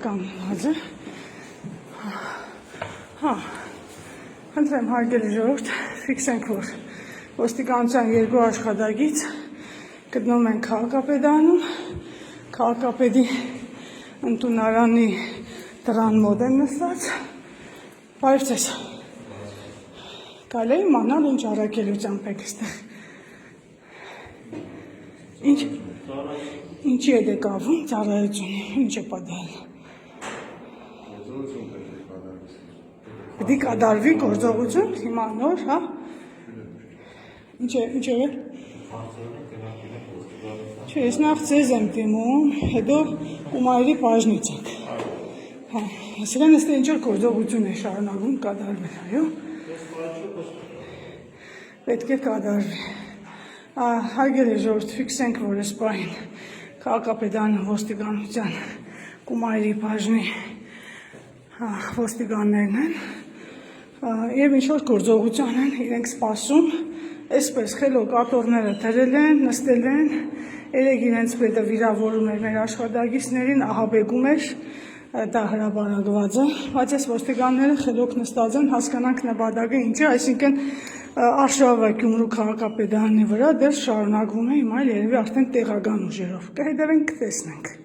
Կանազը Խնդրեմ հարգելի ժողովուրդ, ֆիքսենք, որ ոստիկանության երկու աշխատակից գտնվում են քաղաքապետարանում, քաղաքապետի ընդունարանի դռան մոտ են նստած։ Բարև ձեզ։ Կարելի է իմանալ ինչ առաքելությամբ եք այստեղ։ Ինչի եք եկավում ծառայությունի, ինչ է պատահել։ Պետք է կատարվի գործողություն, հիմա նոր, հա։ Ինչ է։ Չէ, ես նախ ձեզ եմ դիմում, հետո Ումայրի բաժնից եք։ Հա, ասել են, ինչ որ գործողություն է շարունակվում կատարվել, այո։ Պետք է կատարվի։ Հարգելի ժողովուրդ, ֆիքսենք, որ այս պահին քաղաքապետարանի ոստիկանության Ումայրի բաժնի ոստիկաններն են եւ ինչ-որ գործողություն են իրենք սպասում, այսպես խելոք աթոռները դրել են, նստել են, երեք իրենց պետը վիրավորում էր մեր աշխատակիցներին, ահաբեկում էր, դա հրապարակված է, բայց այս ոստիկանները խելոք նստած են, հասկանանք նպատակը ինչ է, այսինքն արշավը Գյումրու քաղաքապետարանի վրա դեռ շարունակվում է, հիմա երևի արդեն տեղական ուժերով, կհետևենք, կտեսնենք։